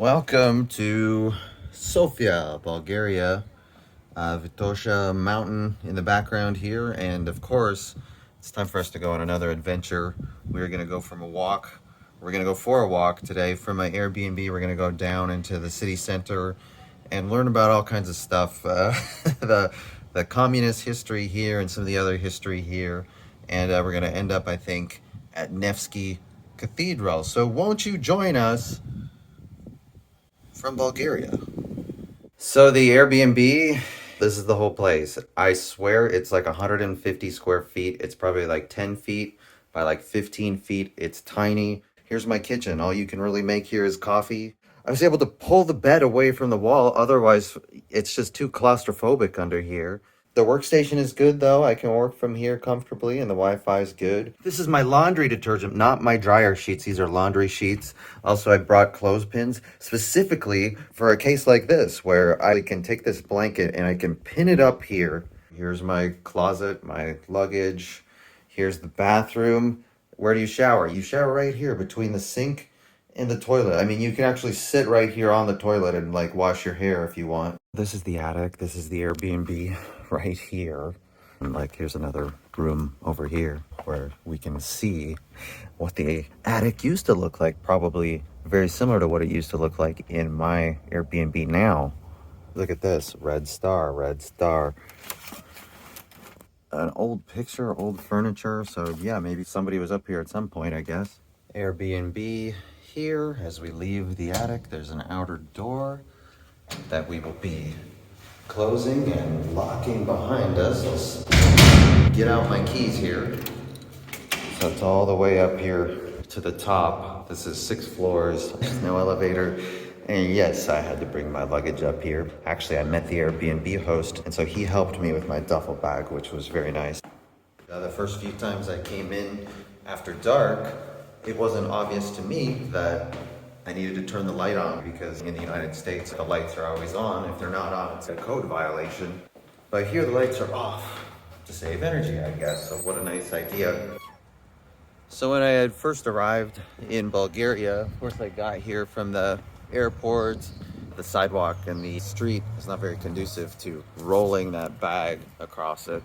Welcome to Sofia, Bulgaria. Vitosha mountain in the background here, and of course it's time for us to go on another adventure. We're gonna go for a walk today from my Airbnb. We're gonna go down into the city center and learn about all kinds of stuff, the communist history here and some of the other history here, and we're gonna end up, I think, at Nevsky Cathedral. So won't you join us from Bulgaria? So the Airbnb, this is the whole place. I swear it's like 150 square feet. It's probably like 10 feet by like 15 feet. It's tiny. Here's my kitchen. All you can really make here is coffee. I was able to pull the bed away from the wall. Otherwise, it's just too claustrophobic under here. The workstation is good though. I can work from here comfortably and the Wi-Fi is good. This is my laundry detergent, not my dryer sheets. These are laundry sheets. Also, I brought clothespins specifically for a case like this where I can take this blanket and I can pin it up here. Here's my closet, my luggage. Here's the bathroom. Where do you shower? You shower right here between the sink and the toilet. I mean, you can actually sit right here on the toilet and like wash your hair if you want. This is the attic. This is the Airbnb right here. And like, here's another room over here where we can see what the attic used to look like. Probably very similar to what it used to look like in my Airbnb now. Look at this, red star, red star. An old picture, old furniture. So yeah, maybe somebody was up here at some point, I guess. Airbnb here. As we leave the attic, there's an outer door that we will be closing and locking behind us. Let's get out my keys here. So it's all the way up here to the top. This is 6 floors, no elevator. And yes, I had to bring my luggage up here. Actually, I met the Airbnb host, and so he helped me with my duffel bag, which was very nice. The first few times I came in after dark, it wasn't obvious to me that I needed to turn the light on, because in the United States, the lights are always on. If they're not on, it's a code violation. But here the lights are off to save energy, I guess. So what a nice idea. So when I had first arrived in Bulgaria, of course I got here from the airport. The sidewalk and the street is not very conducive to rolling that bag across it.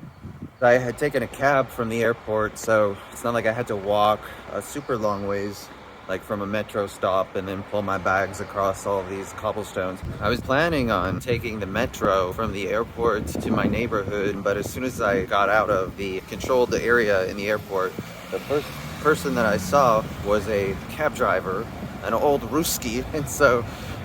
I had taken a cab from the airport, so it's not like I had to walk a super long ways, like from a metro stop, and then pull my bags across all of these cobblestones. I was planning on taking the metro from the airport to my neighborhood, but as soon as I got out of the controlled area in the airport, the first person that I saw was a cab driver, an old Ruski, and so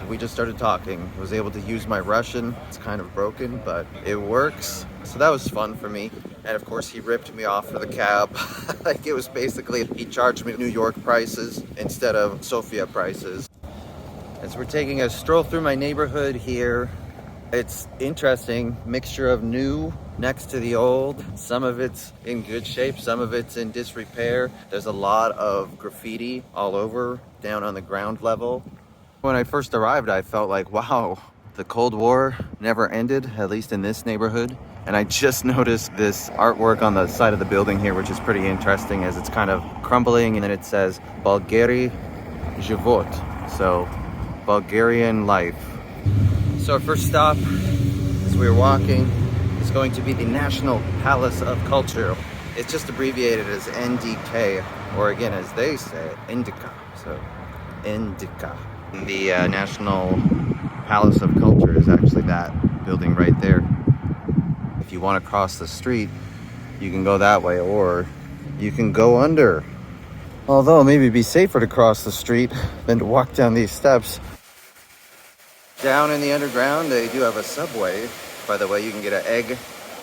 we just started talking. I was able to use my Russian. It's kind of broken, but it works. So that was fun for me. And of course, he ripped me off for the cab. Like, it was basically, he charged me New York prices instead of Sofia prices. As we're taking a stroll through my neighborhood here, it's interesting, mixture of new next to the old. Some of it's in good shape, some of it's in disrepair. There's a lot of graffiti all over, down on the ground level. When I first arrived, I felt like, wow, the Cold War never ended, at least in this neighborhood. And I just noticed this artwork on the side of the building here, which is pretty interesting, as it's kind of crumbling, and then it says Bulgari Život, so Bulgarian life. So our first stop, as we were walking, is going to be the National Palace of Culture. It's just abbreviated as NDK, or again, as they say, Indica. So Indica. The National Palace of Culture is actually that building right there. If you want to cross the street, you can go that way, or you can go under. Although maybe it'd be safer to cross the street than to walk down these steps. Down in the underground, they do have a Subway. By the way, you can get an egg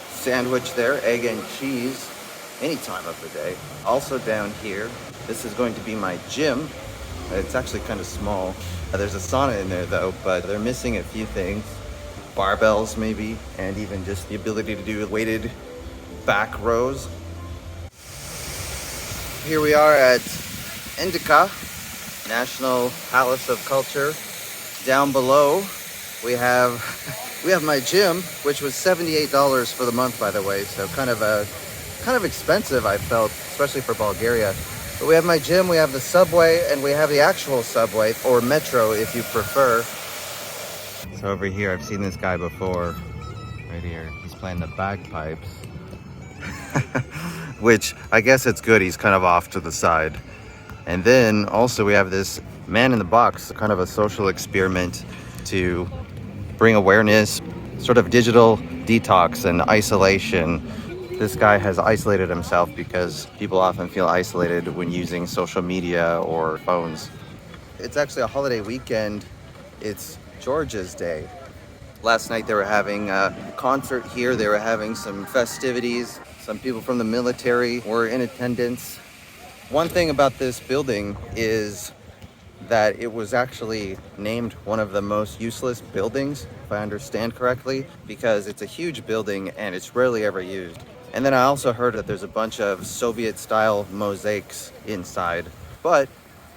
sandwich there, egg and cheese, any time of the day. Also down here, this is going to be my gym. It's actually kind of small. There's a sauna in there though, but they're missing a few things. Barbells maybe, and even just the ability to do weighted back rows. Here we are at Indica, National Palace of Culture. Down below, we have my gym, which was $78 for the month, by the way. So kind of expensive, I felt, especially for Bulgaria. But we have my gym, we have the subway, and we have the actual subway, or metro if you prefer. So over here, I've seen this guy before, right here. He's playing the bagpipes, which I guess it's good. He's kind of off to the side. And then also we have this man in the box, kind of a social experiment to bring awareness, sort of digital detox and isolation. This guy has isolated himself because people often feel isolated when using social media or phones. It's actually a holiday weekend. It's George's Day. Last night they were having a concert here. They were having some festivities. Some people from the military were in attendance. One thing about this building is that it was actually named one of the most useless buildings, if I understand correctly, because it's a huge building and it's rarely ever used. And then I also heard that there's a bunch of Soviet-style mosaics inside, but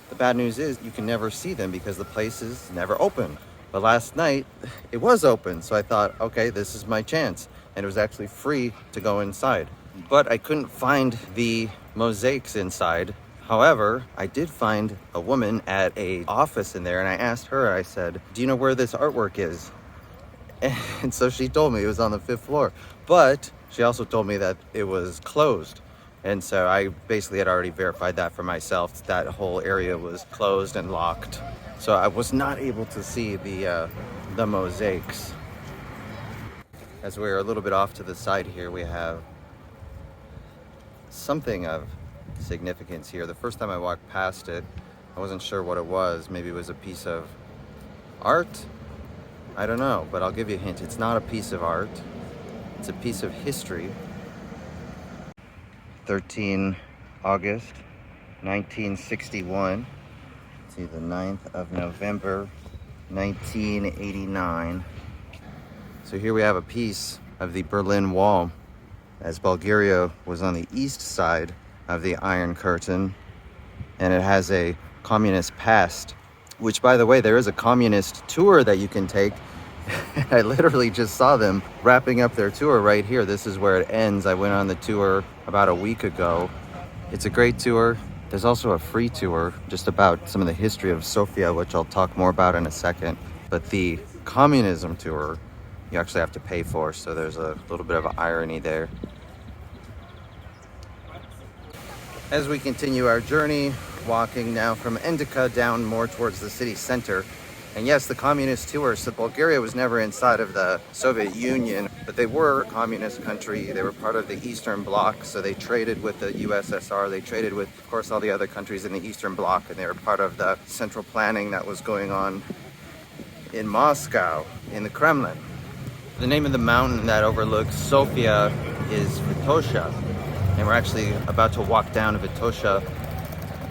the bad news is you can never see them because the place is never open. But last night it was open, so I thought, okay, this is my chance. And it was actually free to go inside. But I couldn't find the mosaics inside. However, I did find a woman at an office in there, and I asked her, I said, do you know where this artwork is? And so she told me it was on the 5th floor. But she also told me that it was closed. And so I basically had already verified that for myself. That whole area was closed and locked. So I was not able to see the mosaics. As we're a little bit off to the side here, we have something of significance here. The first time I walked past it, I wasn't sure what it was. Maybe it was a piece of art? I don't know, but I'll give you a hint. It's not a piece of art. It's a piece of history. 13 August 1961. See, the 9th of November 1989. So here we have a piece of the Berlin Wall, as Bulgaria was on the east side of the Iron Curtain, and it has a communist past, which, by the way, there is a communist tour that you can take. I literally just saw them wrapping up their tour right here. This is where it ends. I went on the tour about a week ago. It's a great tour. There's also a free tour just about some of the history of Sofia, which I'll talk more about in a second. But the communism tour, you actually have to pay for, so there's a little bit of irony there. As we continue our journey, walking now from Endika down more towards the city center. And yes, the communist tour, so Bulgaria was never inside of the Soviet Union, but they were a communist country. They were part of the Eastern Bloc, so they traded with the USSR. They traded with, of course, all the other countries in the Eastern Bloc, and they were part of the central planning that was going on in Moscow, in the Kremlin. The name of the mountain that overlooks Sofia is Vitosha, and we're actually about to walk down Vitosha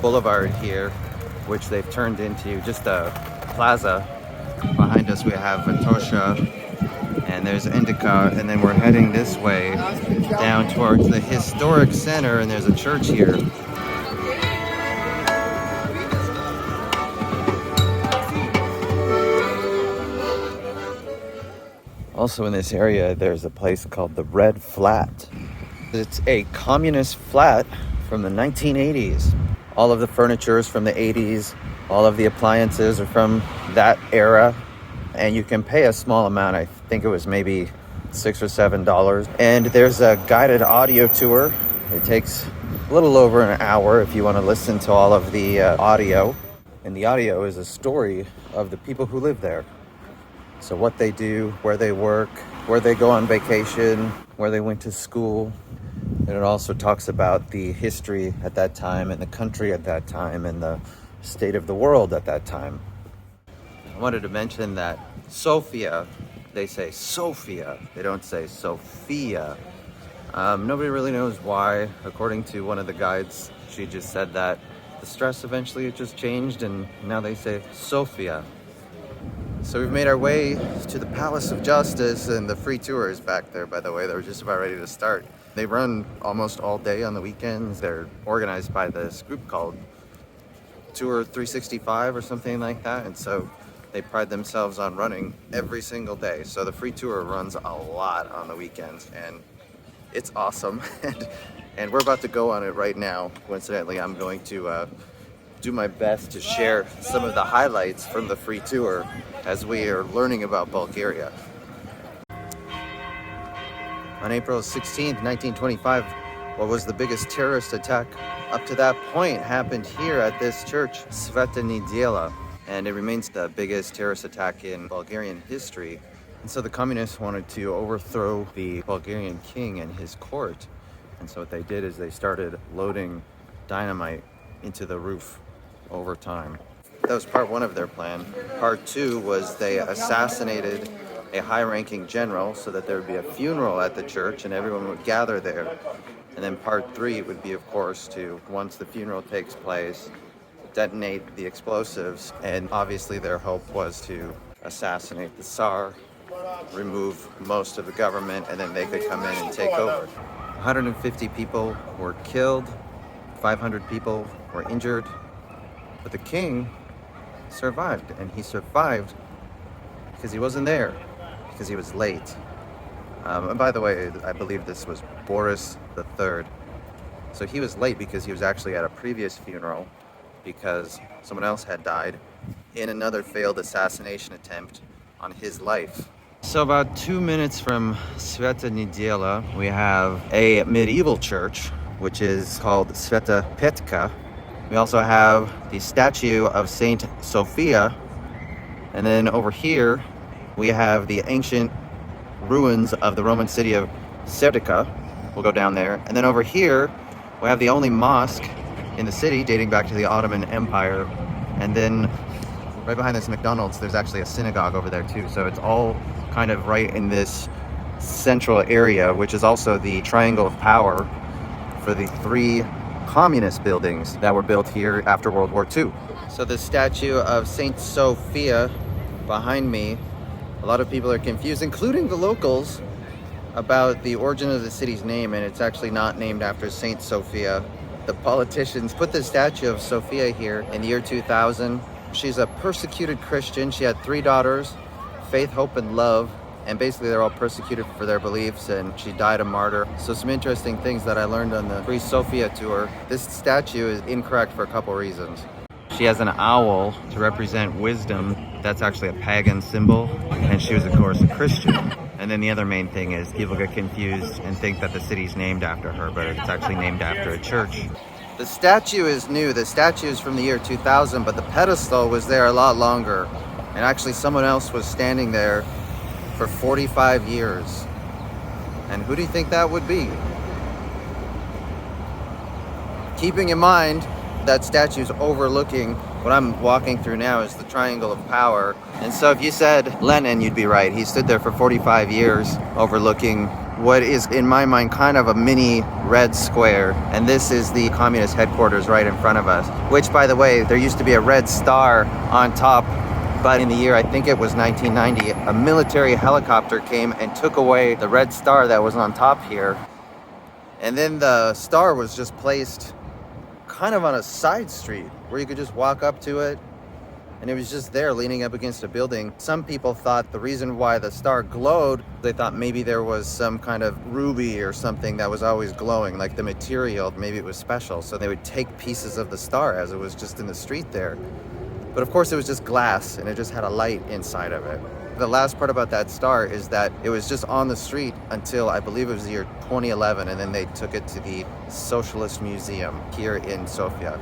Boulevard here, which they've turned into just a plaza. Behind us we have Vitosha, and there's Endika, and then we're heading this way down towards the historic center, and there's a church here. Also in this area, there's a place called the Red Flat. It's a communist flat from the 1980s. All of the furniture is from the 80s. All of the appliances are from that era. And you can pay a small amount. I think it was maybe $6 or $7. And there's a guided audio tour. It takes a little over an hour if you want to listen to all of the audio. And the audio is a story of the people who live there. So what they do, where they work, where they go on vacation, where they went to school. And it also talks about the history at that time and the country at that time and the state of the world at that time. I wanted to mention that Sofia, they say Sofia, they don't say Sophia. Nobody really knows why. According to one of the guides, she just said that the stress eventually it just changed and now they say Sofia. So we've made our way to the Palace of Justice, and the free tour is back there, by the way. They're just about ready to start. They run almost all day on the weekends. They're organized by this group called Tour 365 or something like that, and so they pride themselves on running every single day. So the free tour runs a lot on the weekends, and it's awesome. and we're about to go on it right now. Coincidentally, I'm going to do my best to share some of the highlights from the free tour as we are learning about Bulgaria. On April 16th, 1925, what was the biggest terrorist attack up to that point happened here at this church, Sveta Nedelya, and it remains the biggest terrorist attack in Bulgarian history. And so the communists wanted to overthrow the Bulgarian king and his court. And so what they did is they started loading dynamite into the roof over time. That was part one of their plan. Part two was they assassinated a high-ranking general so that there would be a funeral at the church and everyone would gather there. And then part three would be, of course, to, once the funeral takes place, detonate the explosives. And obviously their hope was to assassinate the Tsar, remove most of the government, and then they could come in and take over. 150 people were killed, 500 people were injured, but the king survived. And he survived because he wasn't there, because he was late. And by the way, I believe this was Boris III. So he was late because he was actually at a previous funeral because someone else had died in another failed assassination attempt on his life. So about 2 minutes from Sveta Nedelya, we have a medieval church, which is called Sveta Petka. We also have the statue of Saint Sofia. And then over here, we have the ancient ruins of the Roman city of Serdika. We'll go down there. And then over here, we have the only mosque in the city dating back to the Ottoman Empire. And then right behind this McDonald's, there's actually a synagogue over there too. So it's all kind of right in this central area, which is also the triangle of power for the three communist buildings that were built here after World War II. So the statue of Saint Sophia behind me, a lot of people are confused, including the locals, about the origin of the city's name, and it's actually not named after Saint Sophia. The politicians put the statue of Sofia here in the year 2000. She's a persecuted Christian. She had 3 daughters, Faith, Hope, and Love, and basically they're all persecuted for their beliefs, and she died a martyr. So some interesting things that I learned on the free Sofia tour. This statue is incorrect for a couple reasons. She has an owl to represent wisdom. That's actually a pagan symbol, and she was, of course, a Christian. And then the other main thing is people get confused and think that the city's named after her, but it's actually named after a church. The statue is new. The statue is from the year 2000, but the pedestal was there a lot longer. And actually someone else was standing there for 45 years. And who do you think that would be? Keeping in mind that statue's overlooking what I'm walking through now is the triangle of power. And so if you said Lenin, you'd be right. He stood there for 45 years overlooking what is, in my mind, kind of a mini red square. And this is the communist headquarters right in front of us, which, by the way, there used to be a red star on top. But in the year, I think it was 1990, a military helicopter came and took away the red star that was on top here. And then the star was just placed kind of on a side street where you could just walk up to it, and it was just there leaning up against a building. Some people thought the reason why the star glowed, they thought maybe there was some kind of ruby or something that was always glowing, like the material, maybe it was special. So they would take pieces of the star as it was just in the street there. But of course it was just glass and it just had a light inside of it. The last part about that star is that it was just on the street until I believe it was the year 2011, and then they took it to the Socialist Museum here in Sofia.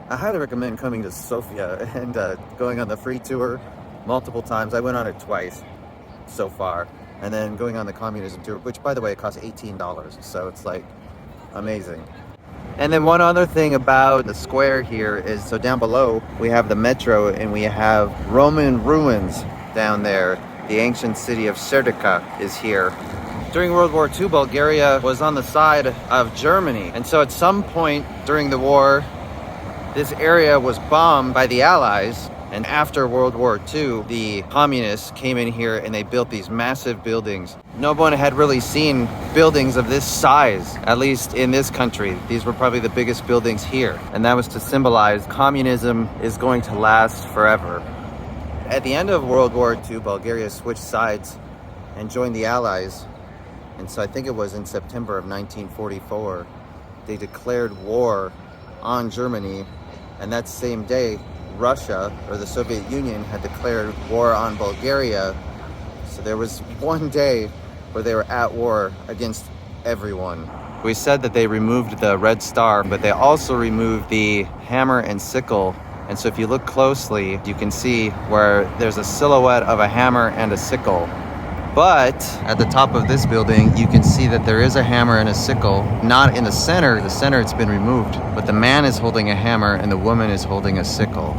I highly recommend coming to Sofia and going on the free tour multiple times. I went on it twice so far, and then going on the communism tour, which by the way, it costs $18, so it's like amazing. And then one other thing about the square here is, so down below we have the metro and we have Roman ruins down there. The ancient city of Serdika is here. During World War II, Bulgaria was on the side of Germany. And so at some point during the war, this area was bombed by the Allies. And after World War II, the communists came in here and they built these massive buildings. No one had really seen buildings of this size, at least in this country. These were probably the biggest buildings here. And that was to symbolize communism is going to last forever. At the end of World War II, Bulgaria switched sides and joined the Allies. And so I think it was in September of 1944, they declared war on Germany. And that same day, Russia, or the Soviet Union, had declared war on Bulgaria. So there was one day where they were at war against everyone. We said that they removed the red star, but they also removed the hammer and sickle. And so if you look closely, you can see where there's a silhouette of a hammer and a sickle. But at the top of this building, you can see that there is a hammer and a sickle. Not in the center. The center, it's been removed. But the man is holding a hammer and the woman is holding a sickle.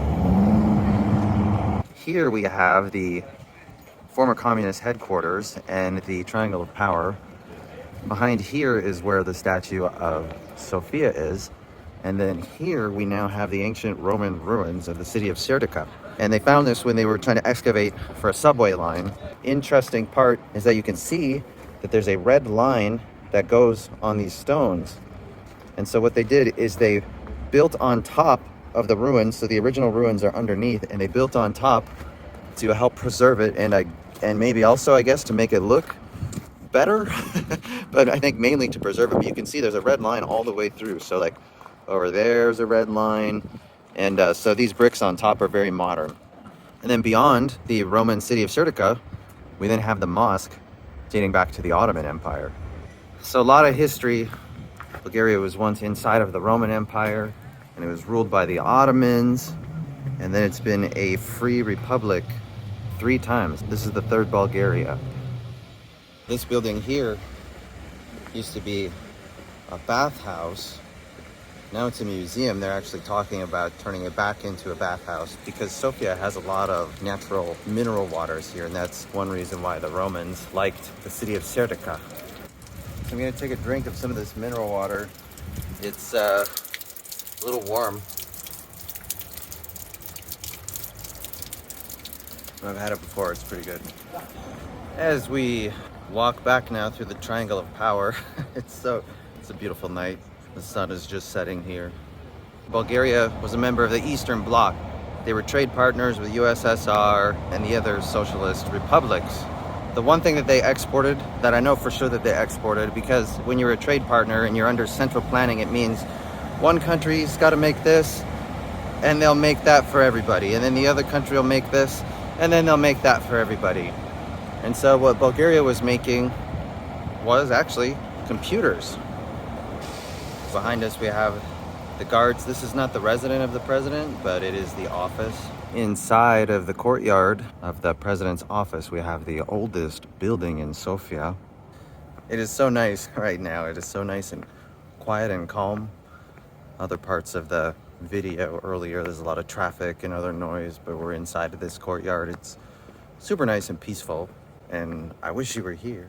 Here we have the former communist headquarters and the Triangle of Power. Behind here is where the statue of Sofia is. And then here we now have the ancient Roman ruins of the city of Serdika. And they found this when they were trying to excavate for a subway line. Interesting part is that you can see that there's a red line that goes on these stones. And so what they did is they built on top of the ruins. So the original ruins are underneath, and they built on top to help preserve it. And maybe also, I guess, to make it look better. But I think mainly to preserve it. But you can see there's a red line all the way through. So like over there's a red line. And so these bricks on top are very modern. And then beyond the Roman city of Serdika, we then have the mosque dating back to the Ottoman Empire. So a lot of history. Bulgaria was once inside of the Roman Empire, and it was ruled by the Ottomans. And then it's been a free republic 3 times. This is the 3rd Bulgaria. This building here used to be a bathhouse. Now it's a museum. They're actually talking about turning it back into a bathhouse because Sofia has a lot of natural mineral waters here, and that's one reason why the Romans liked the city of Serdika. So I'm gonna take a drink of some of this mineral water. It's a little warm. I've had it before, it's pretty good. As we walk back now through the Triangle of Power, it's a beautiful night. The sun is just setting here. Bulgaria was a member of the Eastern Bloc. They were trade partners with USSR and the other socialist republics. The one thing that they exported, that I know for sure that they exported, because when you're a trade partner and you're under central planning, it means one country's got to make this, and they'll make that for everybody. And then the other country will make this, and then they'll make that for everybody. And so what Bulgaria was making was actually computers. Behind us we have the guards. This is not the residence of the president, but it is the office. Inside of the courtyard of the president's office, we have the oldest building in Sofia. It is so nice right now. It is so nice and quiet and calm. Other parts of the video earlier, there's a lot of traffic and other noise, but we're inside of this courtyard. It's super nice and peaceful, and I wish you were here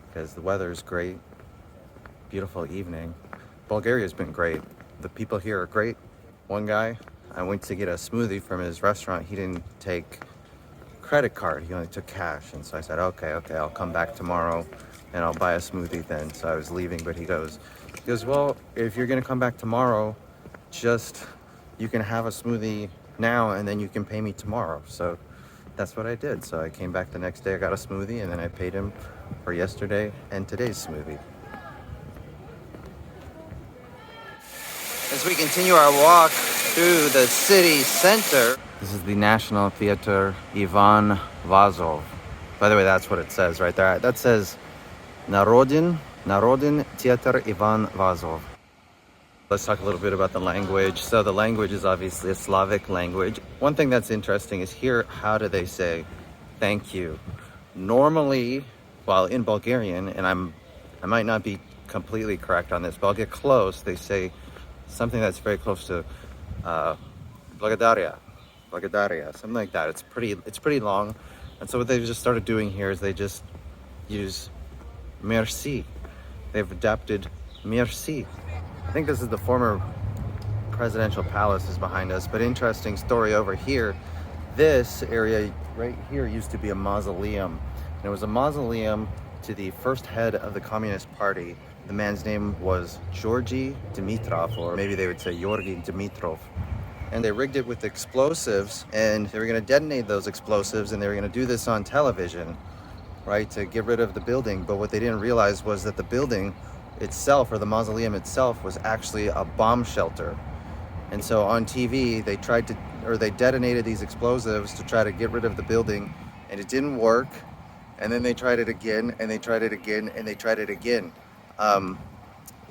because the weather is great. Beautiful evening. Bulgaria's been great. The people here are great. One guy, I went to get a smoothie from his restaurant. He didn't take credit card. He only took cash. And so I said, okay, I'll come back tomorrow and I'll buy a smoothie then. So I was leaving, but he goes, well, if you're gonna come back tomorrow, you can have a smoothie now and then you can pay me tomorrow. So that's what I did. So I came back the next day, I got a smoothie, and then I paid him for yesterday and today's smoothie. As we continue our walk through the city center, this is the National Theater Ivan Vazov. By the way, that's what it says right there. That says Narodin Theater Ivan Vazov. Let's talk a little bit about the language. So the language is obviously a Slavic language. One thing that's interesting is here, how do they say thank you? Normally, while in Bulgarian, and I might not be completely correct on this, but I'll get close, they say something that's very close to Благодаря, something like that. It's pretty long. And so what they've just started doing here is they just use merci. They've adapted merci. I think this is the former presidential palace is behind us, but interesting story over here. This area right here used to be a mausoleum. And it was a mausoleum to the first head of the Communist Party. The man's name was Georgy Dimitrov, or maybe they would say Georgy Dimitrov. And they rigged it with explosives, and they were going to detonate those explosives, and they were going to do this on television. right, to get rid of the building. But what they didn't realize was that the building itself, or the mausoleum itself, was actually a bomb shelter. And so on TV, they tried to, or they detonated these explosives to try to get rid of the building, and it didn't work. And then they tried it again, and they tried it again, and they tried it again.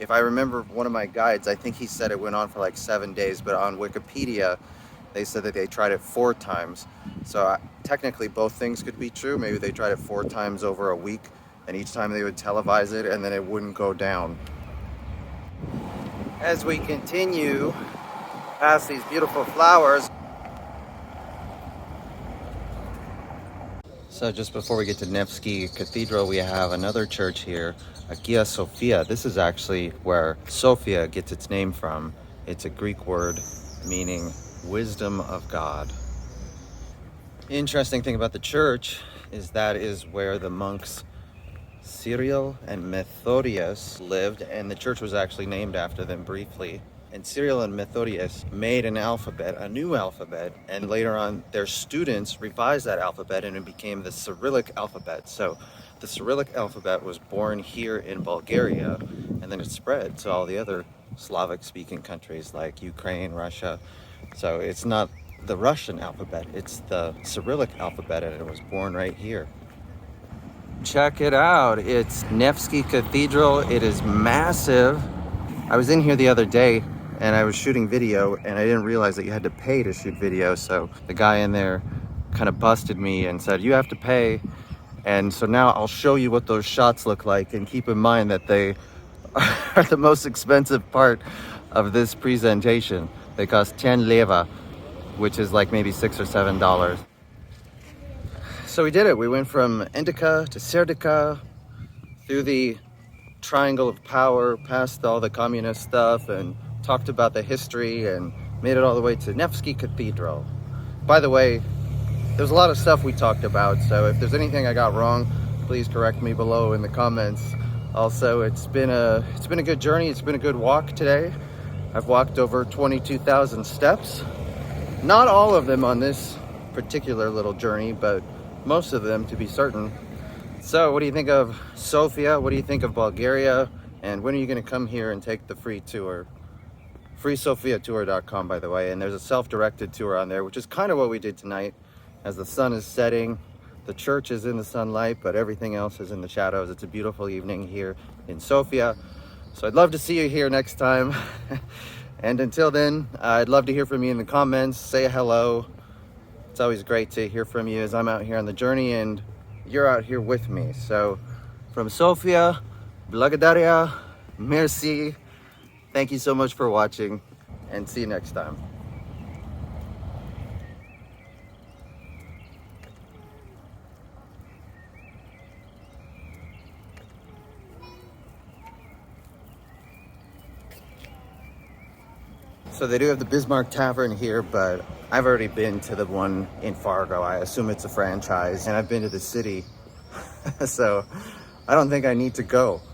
If I remember one of my guides, I think he said it went on for like 7 days, but on Wikipedia, they said that they tried it 4 times. So technically both things could be true. Maybe they tried it 4 times over a week, and each time they would televise it, and then it wouldn't go down. As we continue past these beautiful flowers. So just before we get to Nevsky Cathedral, we have another church here, Hagia Sophia. This is actually where Sofia gets its name from. It's a Greek word meaning wisdom of God. Interesting thing about the church is that is where the monks Cyril and Methodius lived, and the church was actually named after them briefly. And Cyril and Methodius made an alphabet, a new alphabet, and later on their students revised that alphabet and it became the Cyrillic alphabet. So the Cyrillic alphabet was born here in Bulgaria, and then it spread to all the other Slavic speaking countries like Ukraine, Russia. So it's not the Russian alphabet, it's the Cyrillic alphabet, and it was born right here. Check it out, it's Nevsky Cathedral. It is massive. I was in here the other day and I was shooting video, and I didn't realize that you had to pay to shoot video. So the guy in there kind of busted me and said, you have to pay. And so now I'll show you what those shots look like, and keep in mind that they are the most expensive part of this presentation. They cost 10 leva, which is like maybe $6 or $7. So we did it. We went from Endika to Serdika, through the triangle of power, past all the communist stuff, and talked about the history, and made it all the way to Nevsky Cathedral. By the way, there's a lot of stuff we talked about, so if there's anything I got wrong, please correct me below in the comments. Also, it's been a good journey. It's been a good walk today. I've walked over 22,000 steps. Not all of them on this particular little journey, but most of them, to be certain. So what do you think of Sofia? What do you think of Bulgaria? And when are you going to come here and take the free tour? FreeSofiaTour.com, by the way. And there's a self-directed tour on there, which is kind of what we did tonight. As the sun is setting, the church is in the sunlight, but everything else is in the shadows. It's a beautiful evening here in Sofia. So I'd love to see you here next time. And until then, I'd love to hear from you in the comments. Say hello. It's always great to hear from you as I'm out here on the journey and you're out here with me. So from Sofia, Bulgaria, merci. Thank you so much for watching, and see you next time. So they do have the Bismarck Tavern here, but I've already been to the one in Fargo. I assume it's a franchise, and I've been to the city. So I don't think I need to go.